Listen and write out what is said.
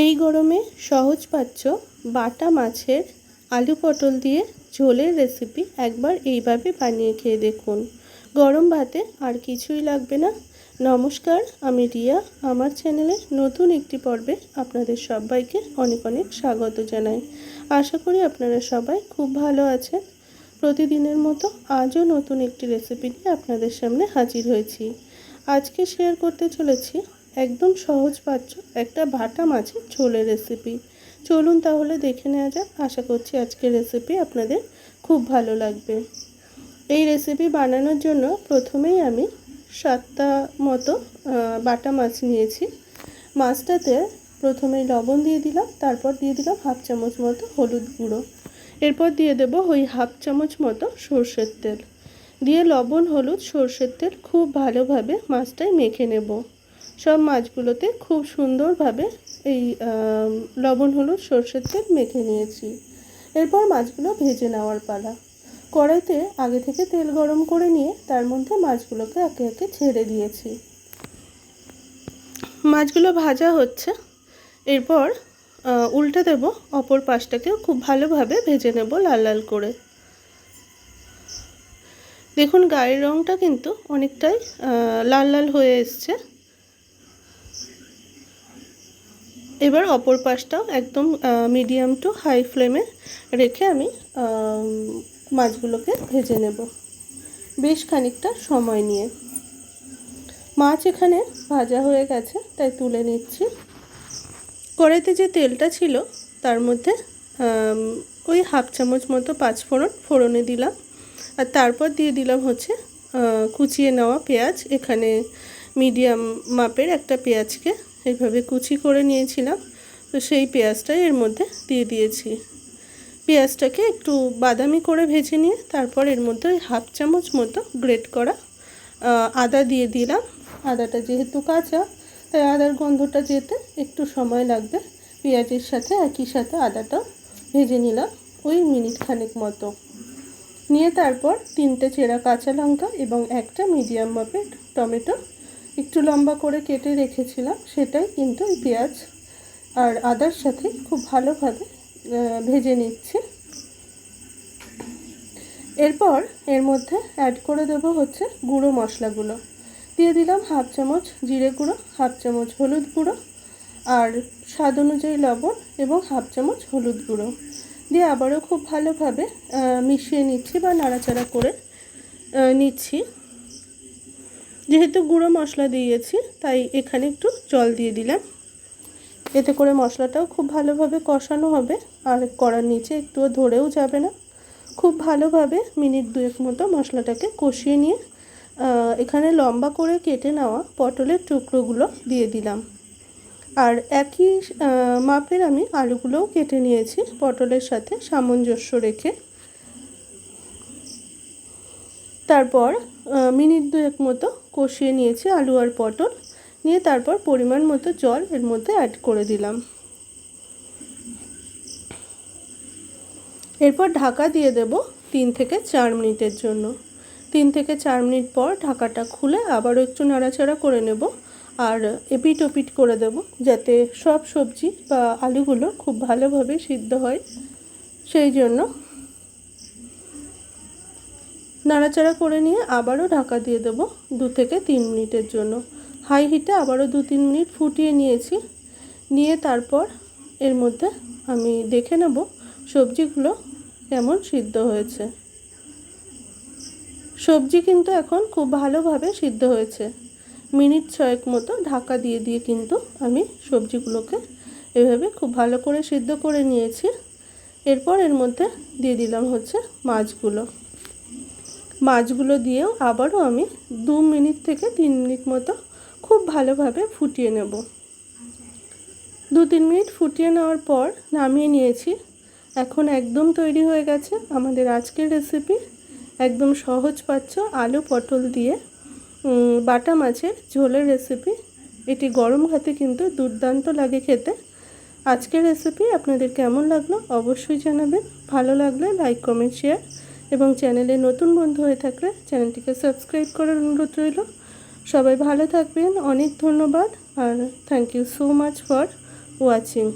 এই গরমে সহজ পাচ্ছ বাটা মাছের আলু পটল দিয়ে ঝোলের রেসিপি একবার এইভাবে বানিয়ে খেয়ে দেখুন। গরম ভাতে আর কিছুই লাগবে না। নমস্কার, আমি রিয়া। আমার চ্যানেলে নতুন একটি পর্বে আপনাদের সবাইকে অনেক অনেক স্বাগত জানাই। আশা করি আপনারা সবাই খুব ভালো আছেন। প্রতিদিনের মতো আজও নতুন একটি রেসিপি নিয়ে আপনাদের সামনে হাজির হয়েছি। আজকে শেয়ার করতে চলেছি একদম সহজ পাচ্য একটা বাটা মাছের ঝোলের রেসিপি। চলুন তাহলে দেখে নেওয়া যাক। আশা করছি আজকের রেসিপি আপনাদের খুব ভালো লাগবে। এই রেসিপি বানানোর জন্য প্রথমেই আমি 7টা মতো বাটা মাছ নিয়েছি। মাছটাতে প্রথমেই লবণ দিয়ে দিলাম, তারপর দিয়ে দিলাম হাফ চামচ মতো হলুদ গুঁড়ো, এরপর দিয়ে দেবো ওই হাফ চামচ মতো সর্ষের তেল দিয়ে লবণ হলুদ সর্ষের তেল খুব ভালোভাবে মাছটায় মেখে নেব। সব মাছগুলোতে খুব সুন্দরভাবে এই লবণ হলুদ সর্ষের তেল মেখে নিয়েছি। এরপর মাছগুলো ভেজে নেওয়ার পালা। কড়াইতে আগে থেকে তেল গরম করে নিয়ে তার মধ্যে মাছগুলোকে একে একে ছেড়ে দিয়েছি। মাছগুলো ভাজা হচ্ছে, এরপর উল্টে দেব, অপর পাশটাকেও খুব ভালোভাবে ভেজে নেব লাল লাল করে। দেখুন গায়ের রঙটা কিন্তু অনেকটাই লাল লাল হয়ে এসছে। এবার অপর পাশটাও একদম মিডিয়াম টু হাই ফ্লেমে রেখে আমি মাছগুলোকে ভেজে নেব বেশ খানিকটা সময় নিয়ে। মাছ এখানে ভাজা হয়ে গেছে, তাই তুলে নিচ্ছি। কড়াইতে যে তেলটা ছিল তার মধ্যে ওই হাফ চামচ মতো ফোড়নে দিলাম, আর তারপর দিয়ে দিলাম হচ্ছে কুচিয়ে নেওয়া পেঁয়াজ। এখানে মিডিয়াম মাপের একটা পেঁয়াজকে এইভাবে কুচি করে নিয়েছিলাম, তো সেই পেঁয়াজটাই এর মধ্যে দিয়ে দিয়েছি। পেঁয়াজটাকে একটু বাদামি করে ভেজে নিয়ে তারপর এর মধ্যে ওই হাফ চামচ মতো গ্রেট করা আদা দিয়ে দিলাম। আদাটা যেহেতু কাঁচা, তাই আদার গন্ধটা যেতে একটু সময় লাগবে। পেঁয়াজের সাথে একই সাথে আদাটাও ভেজে নিলাম ওই মিনিট খানেক মতো। নিয়ে তারপর 3টে চেরা কাঁচা লঙ্কা এবং একটা মিডিয়াম মাপের টমেটো একটু লম্বা করে কেটে রেখেছিলাম, সেটাই কিন্তু এই পেঁয়াজ আর আদার সাথে খুব ভালোভাবে ভেজে নিচ্ছি। এরপর এর মধ্যে অ্যাড করে দেবো হচ্ছে গুঁড়ো মশলাগুলো। দিয়ে দিলাম হাফ চামচ জিরে গুঁড়ো, হাফ চামচ হলুদ গুঁড়ো, আর স্বাদ অনুযায়ী লবণ এবং হাফ চামচ হলুদ গুঁড়ো দিয়ে আবারও খুব ভালোভাবে মিশিয়ে নিচ্ছি বা নাড়াচাড়া করে নিচ্ছি। যেহেতু গুঁড়ো মশলা দিয়েছি তাই এখানে একটু জল দিয়ে দিলাম, এতে করে মশলাটাও খুব ভালোভাবে কষানো হবে আর কড়ার নিচে একটুও ধরেও যাবে না। খুব ভালোভাবে মিনিট 2 মতো মশলাটাকে কষিয়ে নিয়ে এখানে লম্বা করে কেটে নেওয়া পটলের টুকরোগুলো দিয়ে দিলাম, আর একই মাপের আমি আলুগুলোও কেটে নিয়েছি পটলের সাথে সামঞ্জস্য রেখে। তারপর মিনিট 2 মতো কষিয়ে নিয়েছি আলু আর পটল নিয়ে, তারপর পরিমাণ মতো জল এর মধ্যে অ্যাড করে দিলাম। এরপর ঢাকা দিয়ে দেব 3 থেকে 4 মিনিটের জন্য। 3 থেকে 4 মিনিট পর ঢাকাটা খুলে আবারও একটু নাড়াচাড়া করে নেব আর এপিট ওপিট করে দেব, যাতে সব সবজি বা আলুগুলো খুব ভালোভাবে সিদ্ধ হয়। সেই জন্য নাড়াচাড়া করে নিয়ে আবারও ঢাকা দিয়ে দেব 2 থেকে 3 মিনিটের জন্য। হাই হিটে আবারও 2-3 মিনিট ফুটিয়ে নিয়েছি। নিয়ে তারপর এর মধ্যে আমি দেখে নেব সবজিগুলো কেমন সিদ্ধ হয়েছে। সবজি কিন্তু এখন খুব ভালোভাবে সিদ্ধ হয়েছে। মিনিট 6 মতো ঢাকা দিয়ে দিয়ে কিন্তু আমি সবজিগুলোকে এভাবে খুব ভালো করে সিদ্ধ করে নিয়েছি। এরপর এর মধ্যে দিয়ে দিলাম হচ্ছে মাছগুলো দিয়েও আবারও আমি 2 মিনিট থেকে 3 মিনিট মতো খুব ভালোভাবে ফুটিয়ে নেব। 2-3 মিনিট ফুটিয়ে নেওয়ার পর নামিয়ে নিয়েছি। এখন একদম তৈরি হয়ে গেছে আমাদের আজকের রেসিপি, একদম সহজ পাচ্ছ আলু পটল দিয়ে বাটা মাছের ঝোলের রেসিপি। এটি গরম ভাতে কিন্তু দুর্দান্ত লাগে খেতে। আজকের রেসিপি আপনাদের কেমন লাগলো অবশ্যই জানাবেন। ভালো লাগলে লাইক কমেন্ট শেয়ার এবং চ্যানেলে নতুন বন্ধু হয়ে থাকলে চ্যানেলটিকে সাবস্ক্রাইব করার অনুরোধ রইল। সবাই ভালো থাকবেন, অনেক ধন্যবাদ, আর thank you so much for watching.